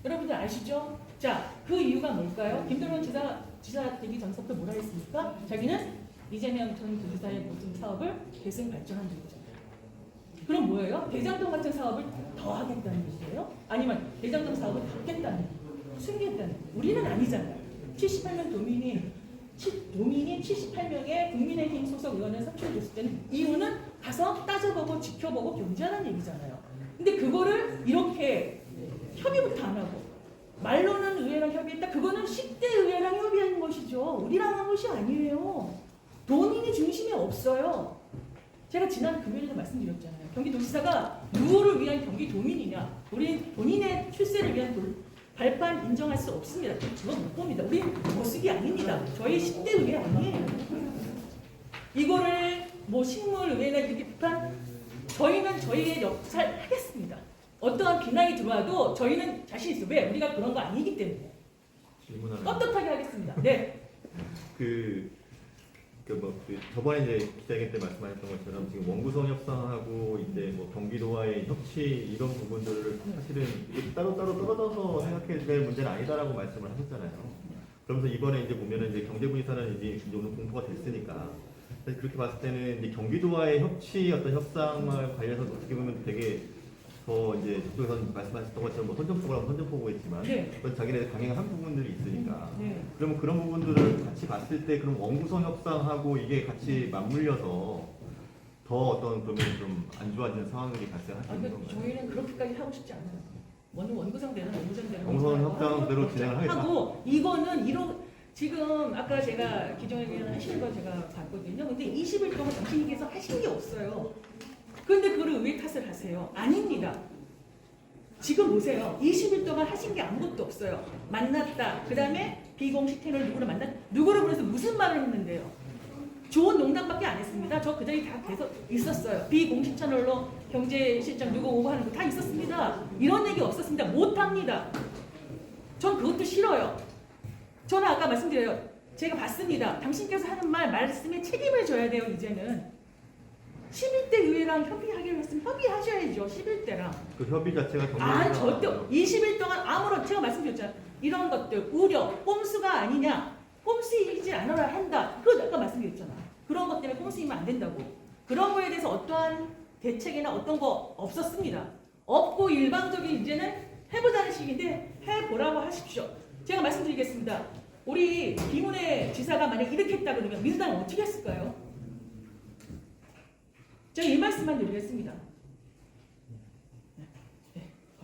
여러분들 아시죠? 자, 그 이유가 뭘까요? 김동연 지사 되기 전부터 뭐라 했습니까? 자기는 이재명 전 도지사의 모든 사업을 계승 발전한다고 했잖아요. 그럼 뭐예요? 대장동 같은 사업을 더 하겠다는 얘기예요? 아니면 대장동 사업을 닫겠다는 얘기예요? 숨기겠다는 얘기예요? 우리는 아니잖아요. 78명 도민이 78명의 국민의힘 소속 의원을 선출해줬을 때는 이유는 가서 따져보고 지켜보고 견제하는 얘기잖아요. 근데 그거를 이렇게 협의부터 안 하고 말로는 의회랑 협의했다. 그거는 10대 의회랑 협의한 것이죠. 우리랑 한 것이 아니에요. 도민이 중심에 없어요. 제가 지난 금요일에도 말씀드렸잖아요. 경기도지사가 누구를 위한 경기도민이냐. 우리 본인의 출세를 위한 발판 인정할 수 없습니다. 그거 못 봅니다. 우리 거시기 아닙니다. 저희 10대 의회 아니에요. 이거를 뭐 식물의회나 이렇게 비판, 저희는 저희의 역할 하겠습니다. 어떠한 비난이 들어와도 저희는 자신 있어. 왜? 우리가 그런 거 아니기 때문에. 떳떳하게 하겠습니다. 네. 저번에 이제 기자회견 때 말씀하셨던 것처럼 지금 원구성 협상하고 이제 뭐 경기도와의 협치 이런 부분들을 사실은 따로따로 떨어져서 생각해야 될 문제는 아니다라고 말씀을 하셨잖아요. 그러면서 이번에 이제 보면은 이제 경제부의사는 이제 오늘 공포가 됐으니까 그렇게 봤을 때는 이제 경기도와의 협치 어떤 협상을 관련해서 어떻게 보면 되게 더 이제 저쪽에서 말씀하셨던 것처럼 뭐 선전포고라고 하면 선전포고겠지만 그건 자기네들 강행한 부분들이 있으니까 그러면 그런 부분들을 같이 봤을 때 그럼 원구성 협상하고 이게 같이 맞물려서 더 어떤 그러면 좀 안 좋아지는 상황이 발생할 수 있는 건가요? 저희는 그렇게까지 하고 싶지 않아요. 원구성대는 원구성대로 원구성 협상대로 진행을 하겠다. 하고 이거는 지금 아까 제가 기존회견 하시는 거 제가 봤거든요. 근데 20일 동안 정치인께서 하신 게 없어요. 그런데 그걸 왜 탓을 하세요? 아닙니다. 지금 보세요. 20일 동안 하신 게 아무것도 없어요. 만났다. 그 다음에 비공식 채널 누구를 보내서 무슨 말을 했는데요? 좋은 농담밖에 안 했습니다. 저 그 자리 다 계속 있었어요. 비공식 채널로 경제실장 누구 오고 하는 거 다 있었습니다. 이런 얘기 없었습니다. 못합니다. 전 그것도 싫어요. 저는 아까 말씀드려요. 제가 봤습니다. 당신께서 하는 말씀에 책임을 져야 돼요. 이제는. 11대 의회랑 협의하기로 했으면 협의하셔야죠. 11대랑. 그 협의 자체가 절대 20일 동안 아무런 제가 말씀드렸잖아요. 이런 것들 우려, 꼼수가 아니냐. 꼼수이지 않아라 한다. 그거 아까 말씀드렸잖아. 그런 것 때문에 꼼수이면 안 된다고. 그런 거에 대해서 어떠한 대책이나 어떤 거 없었습니다. 없고 일방적인 이제는 해보자는 식인데 해보라고 하십시오. 제가 말씀드리겠습니다. 우리 김은혜 지사가 만약 이렇게 했다 그러면 민주당은 어떻게 했을까요? 제가 이 말씀만 드리겠습니다.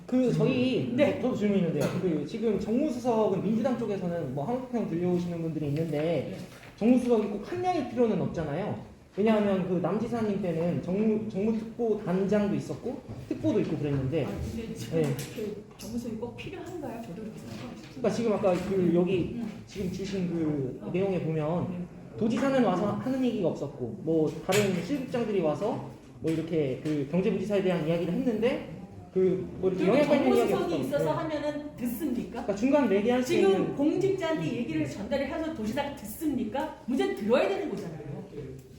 저희 저도 질문 있는데요. 지금 정무수석은 민주당 쪽에서는 뭐 한국형 들려오시는 분들이 있는데 정무수석이 꼭 한 명일 필요는 없잖아요. 왜냐하면 그 남지사님 때는 정무특보 단장도 있었고 특보도 있고 그랬는데. 근데 지금 그 정무수석이 꼭 필요한가요? 저도 그렇게 생각하고 싶습니다. 그러니까 지금 아까 여기 지금 주신 그 내용에 보면. 도지사는 와서 하는 얘기가 없었고 뭐 다른 실국장들이 와서 뭐 이렇게 그 경제부지사에 대한 이야기를 했는데 뭐 이렇게 영향 있는 이야기가 정무수석이 있어서 하면은 듣습니까? 그러니까 중간 매개할 수 지금 있는 공직자한테 얘기를 전달해서 도지사가 듣습니까? 문제는 들어야 되는 거잖아요.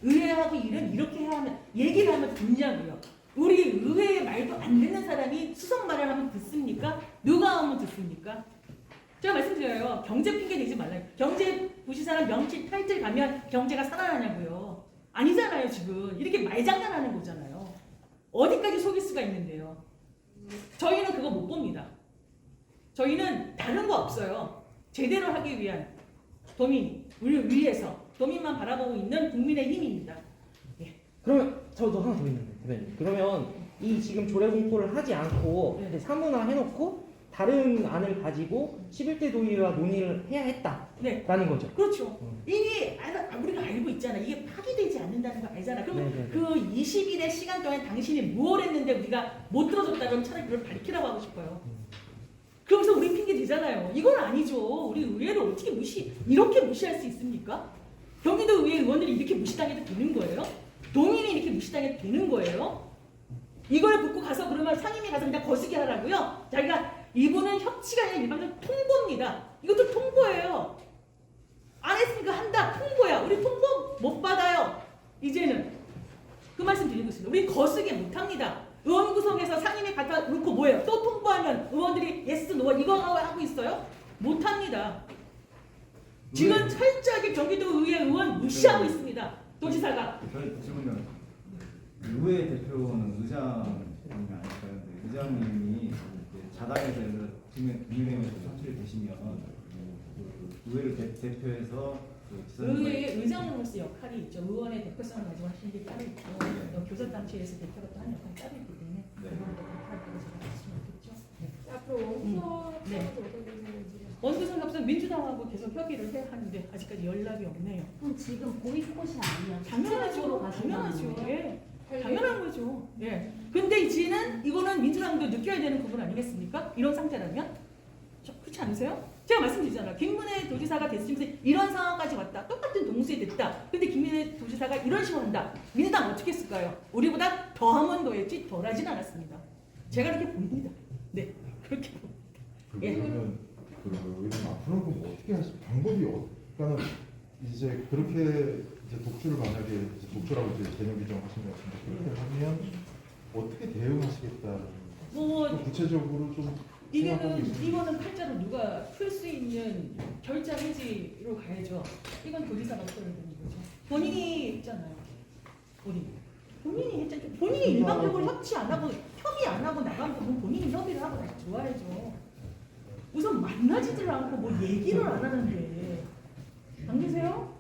의회하고 일은 이렇게 해야 하면 얘기를 하면 듣냐고요. 우리 의회의 말도 안 듣는 사람이 수석 말을 하면 듣습니까? 누가 하면 듣습니까? 제가 말씀드려요. 경제 핑계 대지 말라요. 경제부시사는 명칭 타이틀 가면 경제가 살아나냐고요. 아니잖아요. 지금 이렇게 말장난하는 거잖아요. 어디까지 속일 수가 있는데요. 저희는 그거 못 봅니다. 저희는 다른 거 없어요. 제대로 하기 위한 도민을 위해서 도민만 바라보고 있는 국민의 힘입니다. 예. 그러면 저도 하나 더 있는데 대표님. 그러면 이 지금 조례 공포를 하지 않고 사문화 해놓고 다른 안을 가지고 11대 도의회와 논의를 해야 했다라는 거죠. 그렇죠. 이미 우리가 알고 있잖아. 이게 파기되지 않는다는 거 알잖아. 그럼 그 20일의 시간 동안 당신이 뭘 했는데 우리가 못 들어줬다 그러면 차라리 그걸 밝히라고 하고 싶어요. 그러면서 우리 핑계 대잖아요. 이건 아니죠. 우리 의회를 어떻게 이렇게 무시할 수 있습니까? 경기도 의회 의원들이 이렇게 무시당해도 되는 거예요? 도민이 이렇게 무시당해도 되는 거예요? 이걸 붙고 가서 그러면 상임위 가서 그냥 거시기 하라고요? 자기가 이분은 협치가 아니라 일반적인 통보입니다. 이것도 통보예요. 안 했으니까 한다. 통보야. 우리 통보 못 받아요. 이제는. 그 말씀 드리고 있습니다. 우리 거시기 못합니다. 의원 구성에서 상임위 갖다 놓고 뭐예요? 또 통보하면 의원들이 예스 노 뭐 이거 하고 있어요? 못합니다. 지금 철저하게 경기도 의회 의원 무시하고 있습니다. 도지사가. 저희 질문은 의회 대표는 의장님이 아닐까요? 의장님이 이제 자당에서 국민의힘에서 선출이 되시면 그 의회를 대표해서 그 지사님과 의회 의장으로서 역할이 있죠. 의원의 대표성을 가지고 하시는 게 따로 있고 또 교섭단체에서 대표가 또 하는 역할이 따로 있기 때문에 네. 그걸 또 그렇게 할 거라고 제가 말씀드렸죠. 네. 앞으로 원구성 네. 협상은 어떤 되는지. 원구성 협상 민주당하고 계속 협의를 해야 하는데 아직까지 연락이 없네요. 그럼 지금 보이콧이 아니야. 당연하죠. 가신다는 당연하죠. 거예요? 예. 당연한 거죠. 예. 근데 이제는 이거는 민주당도 느껴야 되는 부분 아니겠습니까? 이런 상태라면? 그렇지 않으세요? 제가 말씀드리잖아요. 김문혜 도지사가 됐으면서 이런 상황까지 왔다. 똑같은 동수에 됐다. 근데 김문혜 도지사가 이런 식으로 한다. 민주당 어떻게 했을까요? 우리보다 더하면 더했지 덜하진 않았습니다. 제가 그렇게 봅니다. 네. 그렇게 봅니다. 예. 그러면 앞으로는 그럼 어떻게 하실 방법이 그러니까 이제 그렇게 이제 독주를 만약에 이제 독주라고 이제 개념 규정하신 것 같은데 그렇게 하면 어떻게 대응하시겠다. 뭐 구체적으로 좀 생각하고 있습니다. 이거는 팔자로 누가 풀 수 있는 결자 해지로 가야죠. 이건 도지사가 풀어야 되는 거죠. 본인이 했잖아요. 본인이 했잖아요. 본인이 일방적으로 협치 안 하고 협의 안 하고 나간 거면 본인이 협의를 하고 다시 좋아야죠. 우선 만나지들 않고 뭐 얘기를 안 하는데 안 계세요?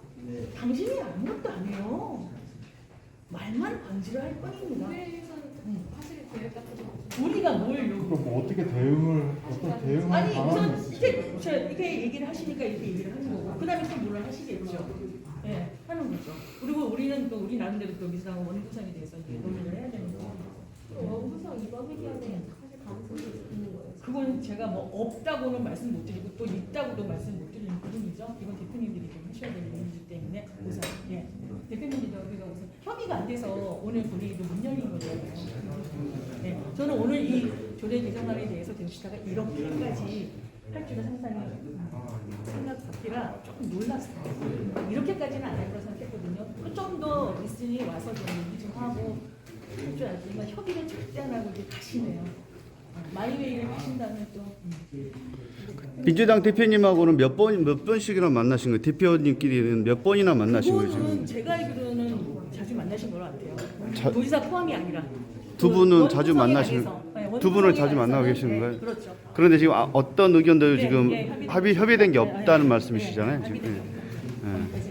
당신이 아무것도 안 해요. 말만 번지를 할 뿐입니다. 국회에서는 사실 계획 같은 거 없어요. 우리가 뭘 그럼 뭐 어떻게 대응을 어떤 대응하는 아니 방안이 우선 있으실까요? 이렇게 얘기를 하시니까 이렇게 얘기를 하는 거고 그 다음에 또 뭐를 하시겠죠. 예, 하는 거죠. 그리고 우리는 또 우리 나름대로 또 민주당 원구성에 대해서 이제 논의를 해야 되는 거고 원구성 이번 회견에 사실 가능성이 있는 거예요. 그건 제가 뭐 없다고는 말씀 못 드리고 또 있다고도 말씀 못 드리는 부분이죠. 이건 대표님들이 좀 하셔야 될 일이기 때문에 우선 예, 대표님들도 우리가 우선 협의가 안 돼서 오늘 본회의도 못 열린 거잖아요. 네, 저는 오늘 이 조례 개정안에 대해서 대우시다가 이렇게까지 할 줄은 상상이 생각 밖이라 조금 놀랐어요. 이렇게까지는 안 할 거라 생각했거든요. 좀 더 리슨이 와서 좀 얘기 좀 하고 할 줄 알지만 협의를 절대 안 하고 이제 가시네요. 마이웨이를 하신다면 또 민주당 대표님하고는 몇 번씩이나 만나신 거예요? 대표님끼리는 몇 번이나 만나신 거예요? 지금? 그거는 제가 알기로는 자주 만나신 것 같아요. 자- 도지사 포함이 아니라 두 분은 원구성에 자주 만나시는 관해서, 네, 두 분을 자주 원구성에 만나고 관해서는, 계시는 거예요? 네, 그렇죠. 그런데 지금 어떤 의견도 네, 지금 네, 협의된 게 네, 없다는 네, 말씀이시잖아요. 네, 지금. 합의된 게 없다. 예.